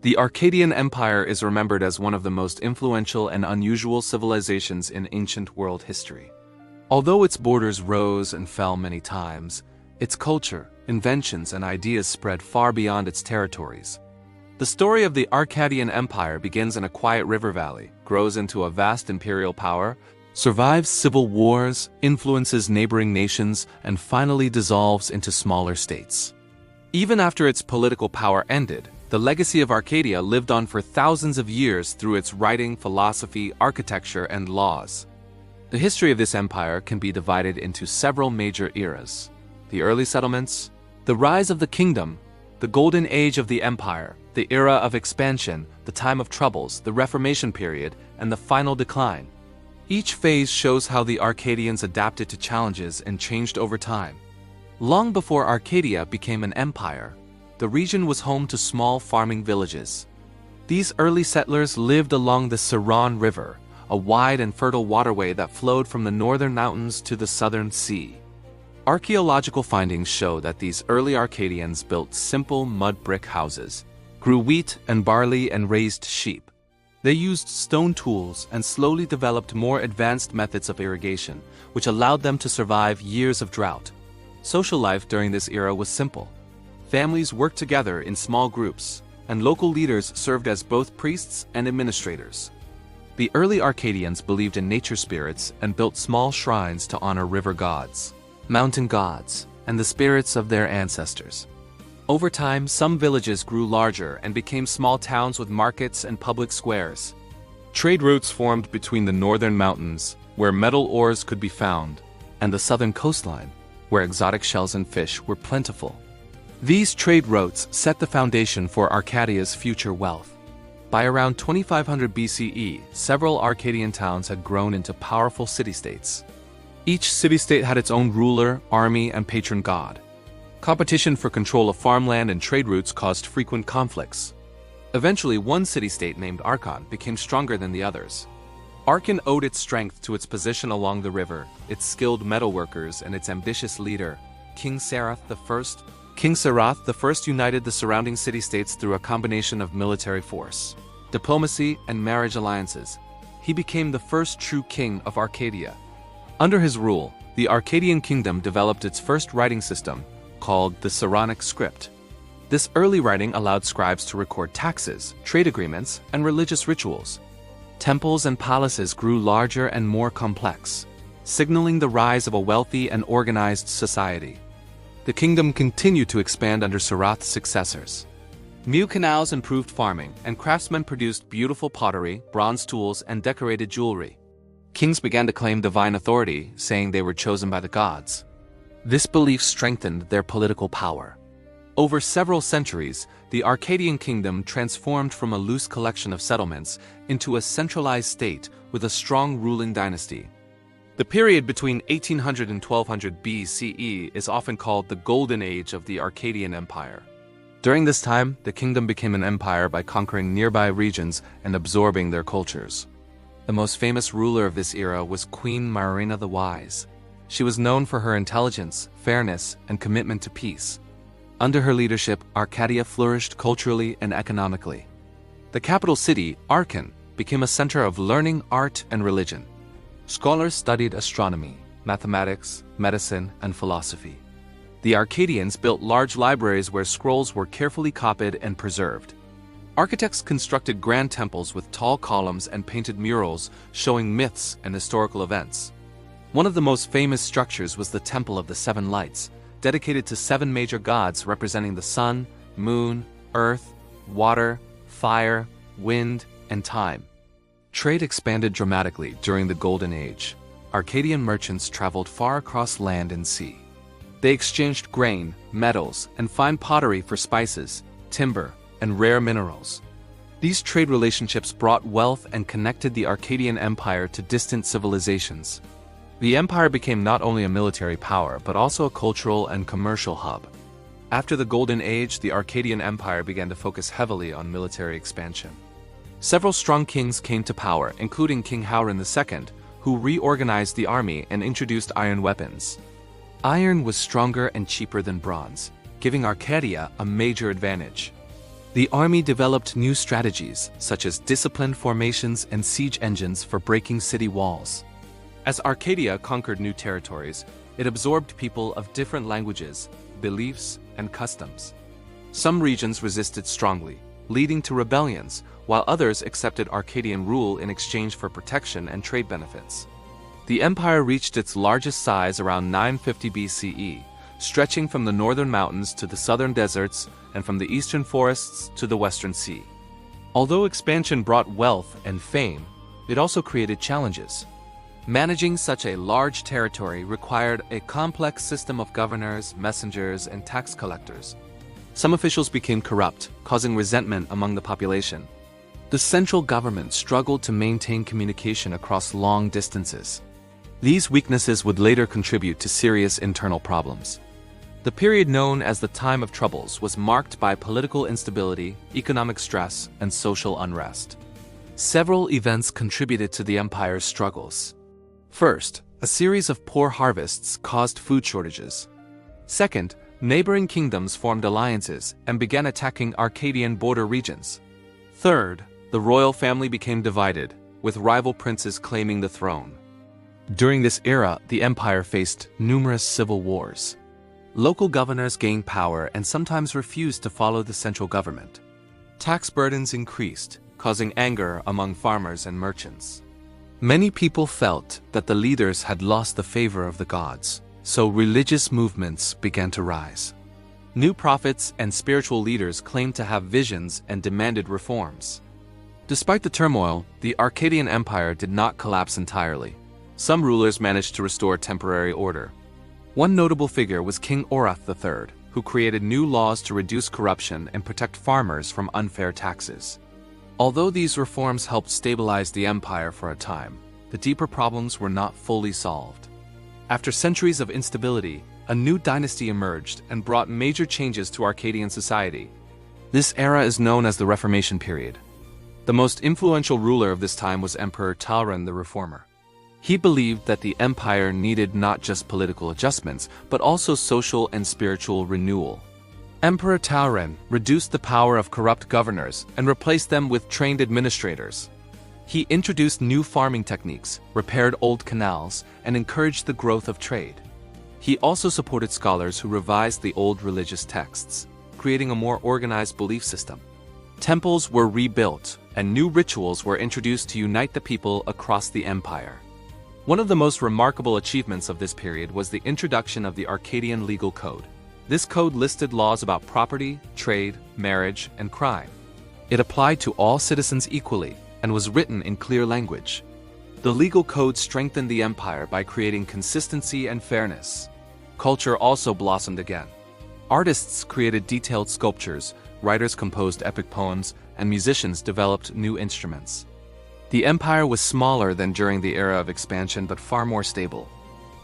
The Arkadian Empire is remembered as one of the most influential and unusual civilizations in ancient world history. Although its borders rose and fell many times, its culture, inventions, and ideas spread far beyond its territories. The story of the Arkadian Empire begins in a quiet river valley, grows into a vast imperial power, survives civil wars, influences neighboring nations, and finally dissolves into smaller states. Even after its political power ended, the legacy of Arkadia lived on for thousands of years through its writing, philosophy, architecture, and laws. The history of this empire can be divided into several major eras: the early settlements, the rise of the kingdom, the golden age of the empire, the era of expansion, the time of troubles, the Reformation period, and the final decline. Each phase shows how the Arkadians adapted to challenges and changed over time. Long before Arkadia became an empire, the region was home to small farming villages. These early settlers lived along the Saran River, a wide and fertile waterway that flowed from the northern mountains to the southern sea. Archaeological findings show that these early Arkadians built simple mud brick houses, grew wheat and barley, and raised sheep. They used stone tools and slowly developed more advanced methods of irrigation, which allowed them to survive years of drought. Social life during this era was simple. Families worked together in small groups, and local leaders served as both priests and administrators. The early Arkadians believed in nature spirits and built small shrines to honor river gods, mountain gods, and the spirits of their ancestors. Over time, some villages grew larger and became small towns with markets and public squares. Trade routes formed between the northern mountains, where metal ores could be found, and the southern coastline, where exotic shells and fish were plentiful. These trade routes set the foundation for Arkadia's future wealth. By around 2500 BCE, several Arkadian towns had grown into powerful city-states. Each city-state had its own ruler, army, and patron god. Competition for control of farmland and trade routes caused frequent conflicts. Eventually, one city-state named Arkan became stronger than the others. Arkan owed its strength to its position along the river, its skilled metalworkers, and its ambitious leader, King Sarath I. King Sarath I united the surrounding city-states through a combination of military force, diplomacy, and marriage alliances. He became the first true king of Arkadia. Under his rule, the Arkadian kingdom developed its first writing system, called the Saronic script. This early writing allowed scribes to record taxes, trade agreements, and religious rituals. Temples and palaces grew larger and more complex, signaling the rise of a wealthy and organized society. The kingdom continued to expand under Sarath's successors. New canals improved farming, and craftsmen produced beautiful pottery, bronze tools, and decorated jewelry. Kings began to claim divine authority, saying they were chosen by the gods. This belief strengthened their political power. Over several centuries, the Arkadian kingdom transformed from a loose collection of settlements into a centralized state with a strong ruling dynasty. The period between 1800 and 1200 BCE is often called the Golden Age of the Arkadian Empire. During this time, the kingdom became an empire by conquering nearby regions and absorbing their cultures. The most famous ruler of this era was Queen Marina the Wise. She was known for her intelligence, fairness, and commitment to peace. Under her leadership, Arkadia flourished culturally and economically. The capital city, Arkan, became a center of learning, art, and religion. Scholars studied astronomy, mathematics, medicine, and philosophy. The Arkadians built large libraries where scrolls were carefully copied and preserved. Architects constructed grand temples with tall columns and painted murals showing myths and historical events. One of the most famous structures was the Temple of the Seven Lights, dedicated to 7 major gods representing the sun, moon, earth, water, fire, wind, and time. Trade expanded dramatically during the Golden Age. Arkadian merchants traveled far across land and sea. They exchanged grain, metals, and fine pottery for spices, timber, and rare minerals. These trade relationships brought wealth and connected the Arkadian Empire to distant civilizations. The empire became not only a military power, but also a cultural and commercial hub. After the Golden Age, the Arkadian Empire began to focus heavily on military expansion. Several strong kings came to power, including King Hauran II, who reorganized the army and introduced iron weapons. Iron was stronger and cheaper than bronze, giving Arkadia a major advantage. The army developed new strategies, such as disciplined formations and siege engines for breaking city walls. As Arkadia conquered new territories, it absorbed people of different languages, beliefs, and customs. Some regions resisted strongly, leading to rebellions, while others accepted Arkadian rule in exchange for protection and trade benefits. The empire reached its largest size around 950 BCE, stretching from the northern mountains to the southern deserts and from the eastern forests to the western sea. Although expansion brought wealth and fame, it also created challenges. Managing such a large territory required a complex system of governors, messengers, and tax collectors. Some officials became corrupt, causing resentment among the population. The central government struggled to maintain communication across long distances. These weaknesses would later contribute to serious internal problems. The period known as the Time of Troubles was marked by political instability, economic stress, and social unrest. Several events contributed to the empire's struggles. First, a series of poor harvests caused food shortages. Second, neighboring kingdoms formed alliances and began attacking Arkadian border regions. Third, the royal family became divided, with rival princes claiming the throne. During this era, the empire faced numerous civil wars. Local governors gained power and sometimes refused to follow the central government. Tax burdens increased, causing anger among farmers and merchants. Many people felt that the leaders had lost the favor of the gods, so religious movements began to rise. New prophets and spiritual leaders claimed to have visions and demanded reforms. Despite the turmoil, the Arkadian Empire did not collapse entirely. Some rulers managed to restore temporary order. One notable figure was King Orath III, who created new laws to reduce corruption and protect farmers from unfair taxes. Although these reforms helped stabilize the empire for a time, the deeper problems were not fully solved. After centuries of instability, a new dynasty emerged and brought major changes to Arkadian society. This era is known as the Reformation period. The most influential ruler of this time was Emperor Tauron the Reformer. He believed that the empire needed not just political adjustments, but also social and spiritual renewal. Emperor Tauron reduced the power of corrupt governors and replaced them with trained administrators. He introduced new farming techniques, repaired old canals, and encouraged the growth of trade. He also supported scholars who revised the old religious texts, creating a more organized belief system. Temples were rebuilt, and new rituals were introduced to unite the people across the empire. One of the most remarkable achievements of this period was the introduction of the Arkadian legal code. This code listed laws about property, trade, marriage, and crime. It applied to all citizens equally and was written in clear language. The legal code strengthened the empire by creating consistency and fairness. Culture also blossomed again. Artists created detailed sculptures, writers composed epic poems, and musicians developed new instruments. The empire was smaller than during the era of expansion, but far more stable.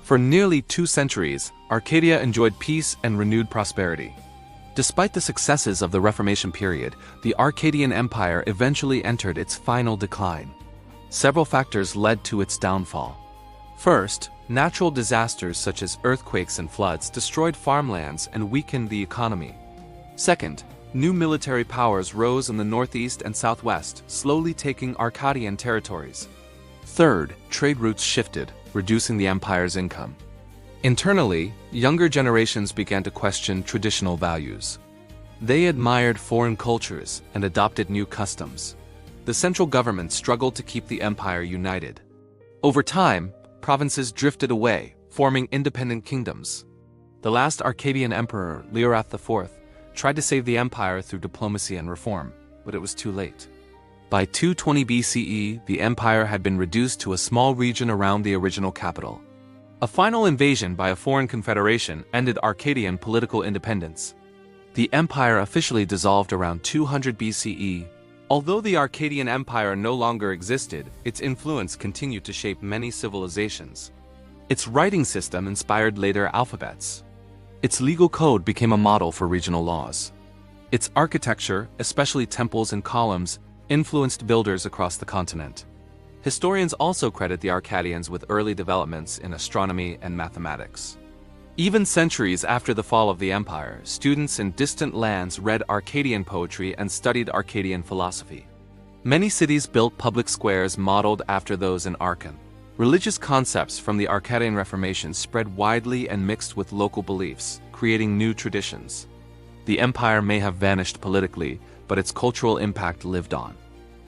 For nearly 2 centuries, Arkadia enjoyed peace and renewed prosperity. Despite the successes of the Reformation period, the Arkadian Empire eventually entered its final decline. Several factors led to its downfall. First, natural disasters such as earthquakes and floods destroyed farmlands and weakened the economy. Second, new military powers rose in the northeast and southwest, slowly taking Arkadian territories. Third, trade routes shifted, reducing the empire's income. Internally, younger generations began to question traditional values. They admired foreign cultures and adopted new customs. The central government struggled to keep the empire united. Over time, provinces drifted away, forming independent kingdoms. The last Arkadian emperor, Leorath IV, tried to save the empire through diplomacy and reform, but it was too late. By 220 BCE, the empire had been reduced to a small region around the original capital. A final invasion by a foreign confederation ended Arkadian political independence. The empire officially dissolved around 200 BCE. Although the Arkadian Empire no longer existed, its influence continued to shape many civilizations. Its writing system inspired later alphabets. Its legal code became a model for regional laws. Its architecture, especially temples and columns, influenced builders across the continent. Historians also credit the Arkadians with early developments in astronomy and mathematics. Even centuries after the fall of the empire, students in distant lands read Arkadian poetry and studied Arkadian philosophy. Many cities built public squares modeled after those in Arkan. Religious concepts from the Arkadian Reformation spread widely and mixed with local beliefs, creating new traditions. The empire may have vanished politically, but its cultural impact lived on.